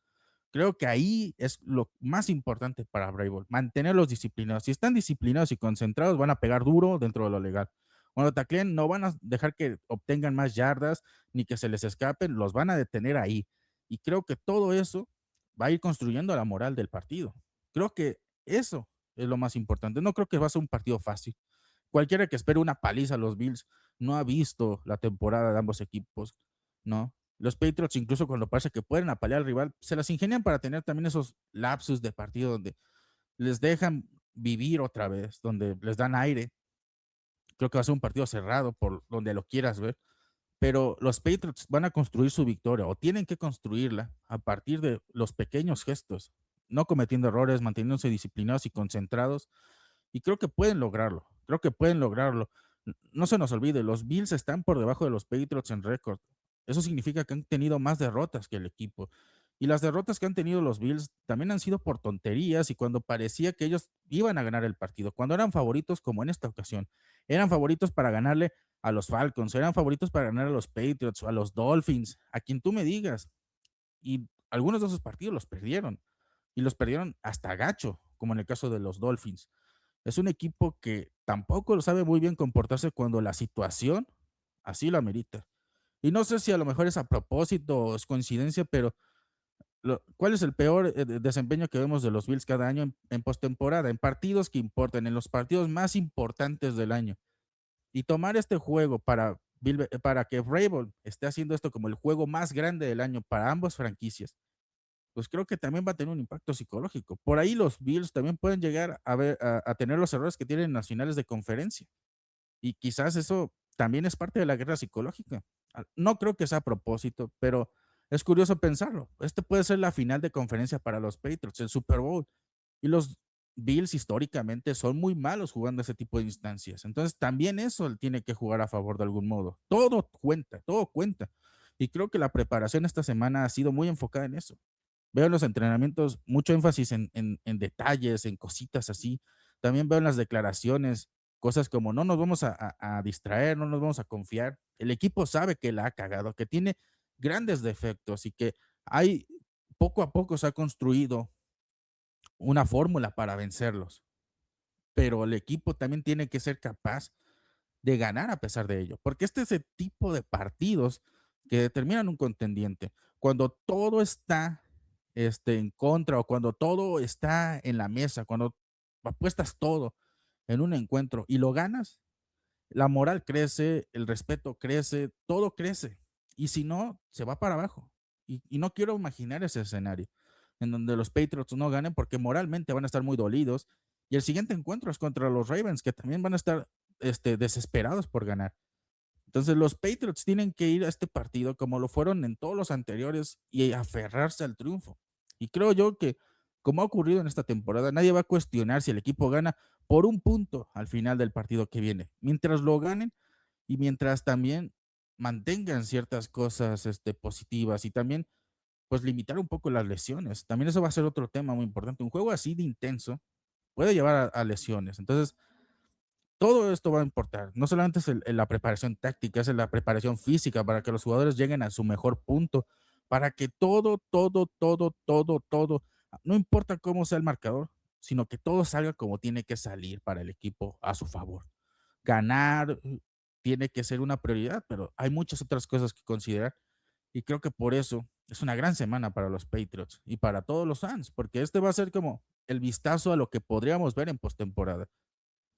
Speaker 1: Creo que ahí es lo más importante para Vrabel, mantenerlos disciplinados. Si están disciplinados y concentrados, van a pegar duro dentro de lo legal. Cuando tacleen, no van a dejar que obtengan más yardas ni que se les escapen, los van a detener ahí. Y creo que todo eso va a ir construyendo la moral del partido. Creo que eso es lo más importante. No creo que va a ser un partido fácil. Cualquiera que espere una paliza a los Bills no ha visto la temporada de ambos equipos, ¿no? Los Patriots, incluso cuando parece que pueden apalear al rival, se las ingenian para tener también esos lapsus de partido donde les dejan vivir otra vez, donde les dan aire. Creo que va a ser un partido cerrado por donde lo quieras ver, pero los Patriots van a construir su victoria o tienen que construirla a partir de los pequeños gestos, no cometiendo errores, manteniéndose disciplinados y concentrados, y creo que pueden lograrlo, creo que pueden lograrlo. No se nos olvide, los Bills están por debajo de los Patriots en récord. Eso significa que han tenido más derrotas que el equipo. Y las derrotas que han tenido los Bills también han sido por tonterías y cuando parecía que ellos iban a ganar el partido, cuando eran favoritos como en esta ocasión. Eran favoritos para ganarle a los Falcons, eran favoritos para ganar a los Patriots, a los Dolphins, a quien tú me digas. Y algunos de esos partidos los perdieron. Y los perdieron hasta gacho, como en el caso de los Dolphins. Es un equipo que tampoco sabe muy bien comportarse cuando la situación así lo amerita. Y no sé si a lo mejor es a propósito o es coincidencia, pero ¿cuál es el peor desempeño que vemos de los Bills cada año en postemporada? En partidos que importan, en los partidos más importantes del año. Y tomar este juego para que Vrabel esté haciendo esto como el juego más grande del año para ambas franquicias, pues creo que también va a tener un impacto psicológico. Por ahí los Bills también pueden llegar a tener los errores que tienen en las finales de conferencia. Y quizás eso también es parte de la guerra psicológica. No creo que sea a propósito, pero es curioso pensarlo. Este puede ser la final de conferencia para los Patriots, el Super Bowl. Y los Bills históricamente son muy malos jugando ese tipo de instancias. Entonces también eso tiene que jugar a favor de algún modo. Todo cuenta, todo cuenta. Y creo que la preparación esta semana ha sido muy enfocada en eso. Veo en los entrenamientos mucho énfasis en detalles, en cositas así. También veo en las declaraciones cosas como no nos vamos a distraer, no nos vamos a confiar. El equipo sabe que la ha cagado, que tiene grandes defectos y que hay poco a poco se ha construido una fórmula para vencerlos. Pero el equipo también tiene que ser capaz de ganar a pesar de ello, porque este es el tipo de partidos que determinan un contendiente. Cuando todo está en contra o cuando todo está en la mesa, cuando apuestas todo en un encuentro y lo ganas, la moral crece, el respeto crece, todo crece. Y si no, se va para abajo. Y no quiero imaginar ese escenario en donde los Patriots no ganen porque moralmente van a estar muy dolidos. Y el siguiente encuentro es contra los Ravens, que también van a estar desesperados por ganar. Entonces los Patriots tienen que ir a este partido como lo fueron en todos los anteriores y aferrarse al triunfo. Y creo yo que, como ha ocurrido en esta temporada, nadie va a cuestionar si el equipo gana por un punto al final del partido que viene. Mientras lo ganen y mientras también mantengan ciertas cosas positivas y también pues limitar un poco las lesiones. También eso va a ser otro tema muy importante. Un juego así de intenso puede llevar a lesiones. Entonces, todo esto va a importar. No solamente es la preparación táctica, es la preparación física para que los jugadores lleguen a su mejor punto, para que todo, no importa cómo sea el marcador, sino que todo salga como tiene que salir para el equipo a su favor. Ganar tiene que ser una prioridad, pero hay muchas otras cosas que considerar y creo que por eso es una gran semana para los Patriots y para todos los fans, porque este va a ser como el vistazo a lo que podríamos ver en postemporada.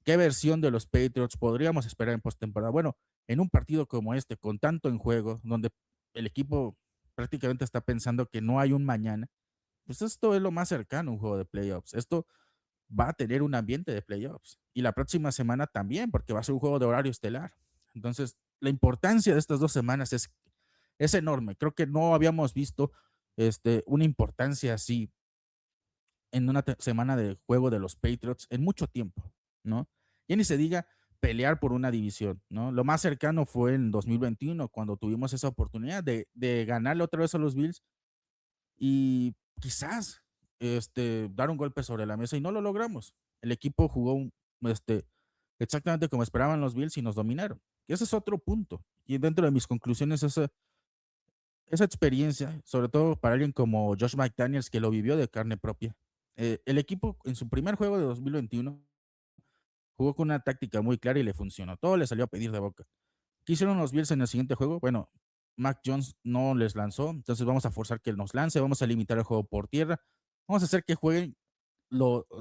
Speaker 1: ¿Qué versión de los Patriots podríamos esperar en postemporada? Bueno, en un partido como este, con tanto en juego, donde el equipo prácticamente está pensando que no hay un mañana, pues esto es lo más cercano a un juego de playoffs. Esto va a tener un ambiente de playoffs. Y la próxima semana también, porque va a ser un juego de horario estelar. Entonces, la importancia de estas 2 semanas es enorme. Creo que no habíamos visto una importancia así en una semana de juego de los Patriots en mucho tiempo, ¿no? Ya ni se diga pelear por una división, ¿no? Lo más cercano fue en 2021, cuando tuvimos esa oportunidad de ganarle otra vez a los Bills y quizás dar un golpe sobre la mesa y no lo logramos. El equipo jugó exactamente como esperaban los Bills y nos dominaron. Y ese es otro punto. Y dentro de mis conclusiones, esa experiencia, sobre todo para alguien como Josh McDaniels, que lo vivió de carne propia. El equipo en su primer juego de 2021 jugó con una táctica muy clara y le funcionó. Todo le salió a pedir de boca. ¿Qué hicieron los Bills en el siguiente juego? Bueno, Mac Jones no les lanzó, entonces vamos a forzar que él nos lance, vamos a limitar el juego por tierra, vamos a hacer que jueguen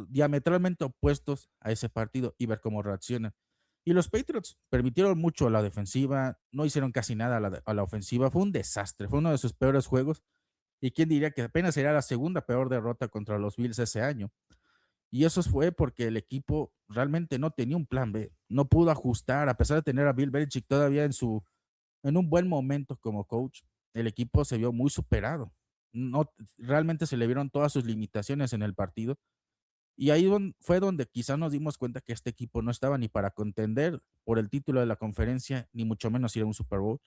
Speaker 1: diametralmente opuestos a ese partido y ver cómo reaccionan. Y los Patriots permitieron mucho a la defensiva, no hicieron casi nada a la ofensiva, fue un desastre, fue uno de sus peores juegos. Y quién diría que apenas sería la segunda peor derrota contra los Bills ese año. Y eso fue porque el equipo realmente no tenía un plan B, no pudo ajustar, a pesar de tener a Bill Belichick todavía en un buen momento como coach, el equipo se vio muy superado. No, realmente se le vieron todas sus limitaciones en el partido. Y ahí fue donde quizá nos dimos cuenta que este equipo no estaba ni para contender por el título de la conferencia, ni mucho menos ir a un Super Bowl.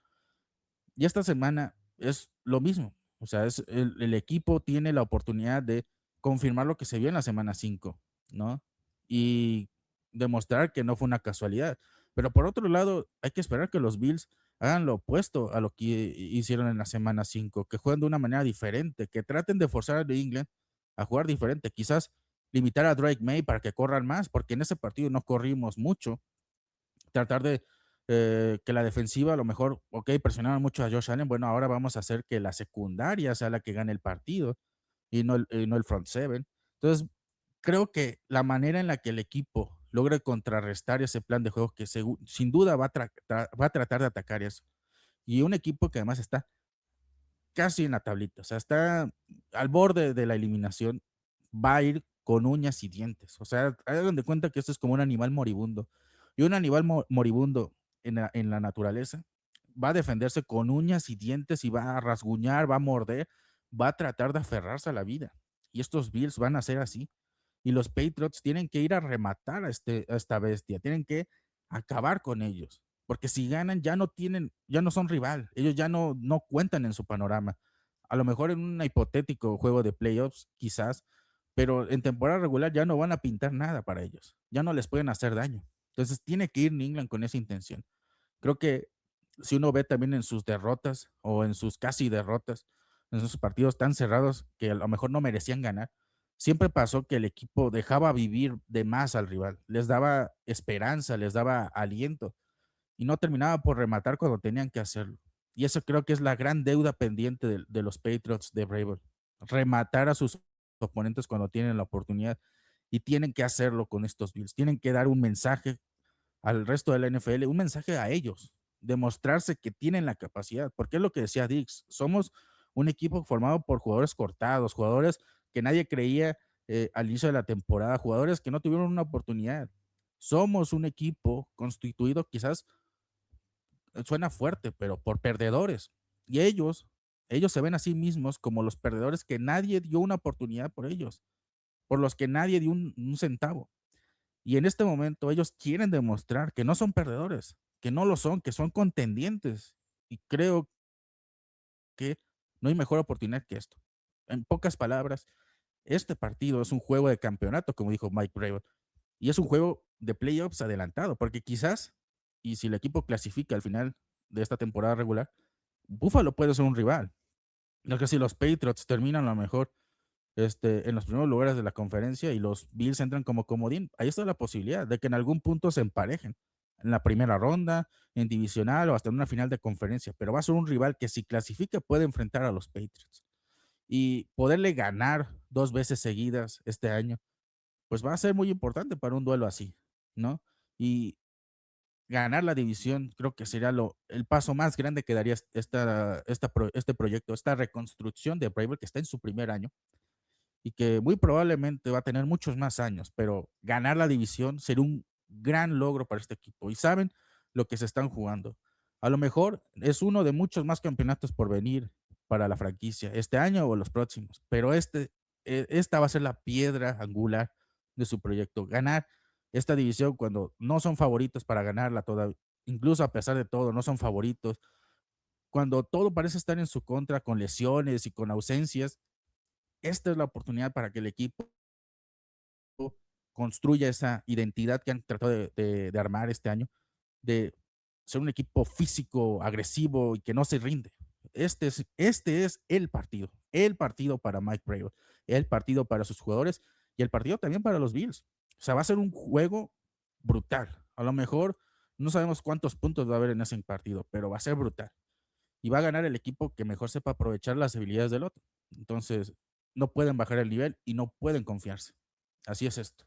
Speaker 1: Y esta semana es lo mismo. O sea, el equipo tiene la oportunidad de confirmar lo que se vio en la semana 5, ¿no? Y demostrar que no fue una casualidad. Pero por otro lado, hay que esperar que los Bills hagan lo opuesto a lo que hicieron en la semana 5, que jueguen de una manera diferente, que traten de forzar a New England a jugar diferente. Quizás limitar a Drake May para que corran más, porque en ese partido no corrimos mucho, tratar de que la defensiva a lo mejor, ok, presionaron mucho a Josh Allen, bueno, ahora vamos a hacer que la secundaria sea la que gane el partido y no el front seven. Entonces, creo que la manera en la que el equipo logre contrarrestar ese plan de juego que sin duda va a tratar de atacar eso. Y un equipo que además está casi en la tablita, o sea, está al borde de la eliminación, va a ir con uñas y dientes. O sea, hagan de cuenta que esto es como un animal moribundo. Y un animal moribundo en la naturaleza va a defenderse con uñas y dientes y va a rasguñar, va a morder, va a tratar de aferrarse a la vida. Y estos Bills van a ser así. Y los Patriots tienen que ir a rematar a esta bestia, tienen que acabar con ellos. Porque si ganan, ya no son rival, ellos ya no cuentan en su panorama. A lo mejor en un hipotético juego de playoffs, quizás, pero en temporada regular ya no van a pintar nada para ellos, ya no les pueden hacer daño. Entonces tiene que ir New England con esa intención. Creo que si uno ve también en sus derrotas o en sus casi derrotas, en esos partidos tan cerrados que a lo mejor no merecían ganar, siempre pasó que el equipo dejaba vivir de más al rival, les daba esperanza, les daba aliento y no terminaba por rematar cuando tenían que hacerlo. Y eso creo que es la gran deuda pendiente de los Patriots de Vrabel, rematar a sus oponentes cuando tienen la oportunidad y tienen que hacerlo con estos Bills, tienen que dar un mensaje al resto de la NFL, un mensaje a ellos, demostrarse que tienen la capacidad, porque es lo que decía Dix, somos un equipo formado por jugadores cortados, jugadores que nadie creía al inicio de la temporada, jugadores que no tuvieron una oportunidad. Somos un equipo constituido, quizás suena fuerte, pero por perdedores. Y ellos se ven a sí mismos como los perdedores que nadie dio una oportunidad por ellos, por los que nadie dio un centavo. Y en este momento ellos quieren demostrar que no son perdedores, que no lo son, que son contendientes. Y creo que no hay mejor oportunidad que esto. En pocas palabras, este partido es un juego de campeonato, como dijo Mike Vrabel, y es un juego de playoffs adelantado, porque quizás, y si el equipo clasifica al final de esta temporada regular, Buffalo puede ser un rival. No que si los Patriots terminan a lo mejor en los primeros lugares de la conferencia y los Bills entran como comodín, ahí está la posibilidad de que en algún punto se emparejen en la primera ronda, en divisional o hasta en una final de conferencia, pero va a ser un rival que si clasifica puede enfrentar a los Patriots y poderle ganar 2 veces seguidas este año, pues va a ser muy importante para un duelo así, ¿no? Y ganar la división creo que sería el paso más grande que daría este proyecto, esta reconstrucción de Bravel que está en su primer año y que muy probablemente va a tener muchos más años, pero ganar la división sería un gran logro para este equipo y saben lo que se están jugando. A lo mejor es uno de muchos más campeonatos por venir para la franquicia este año o los próximos, pero este esta va a ser la piedra angular de su proyecto. Ganar esta división cuando no son favoritos para ganarla toda, incluso a pesar de todo, no son favoritos. Cuando todo parece estar en su contra, con lesiones y con ausencias, esta es la oportunidad para que el equipo construya esa identidad que han tratado de armar este año, de ser un equipo físico, agresivo y que no se rinde. Este es el partido para Mike Vrabel, el partido para sus jugadores y el partido también para los Bills. O sea, va a ser un juego brutal. A lo mejor no sabemos cuántos puntos va a haber en ese partido, pero va a ser brutal. Y va a ganar el equipo que mejor sepa aprovechar las habilidades del otro. Entonces, no pueden bajar el nivel y no pueden confiarse. Así es esto.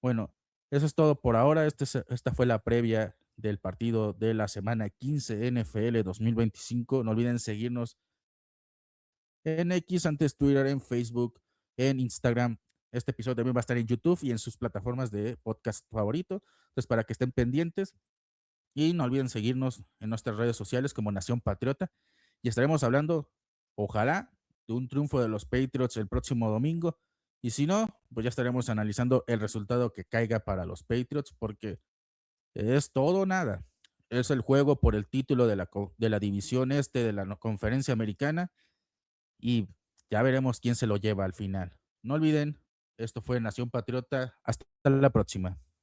Speaker 1: Bueno, eso es todo por ahora. Esta fue la previa del partido de la semana 15 NFL 2025. No olviden seguirnos en X, antes Twitter, en Facebook, en Instagram. Este episodio también va a estar en YouTube y en sus plataformas de podcast favorito. Entonces, para que estén pendientes y no olviden seguirnos en nuestras redes sociales como Nación Patriota. Y estaremos hablando, ojalá, de un triunfo de los Patriots el próximo domingo. Y si no, pues ya estaremos analizando el resultado que caiga para los Patriots, porque es todo o nada. Es el juego por el título de la división este de la conferencia americana y ya veremos quién se lo lleva al final. No olviden, esto fue Nación Patriota. Hasta la próxima.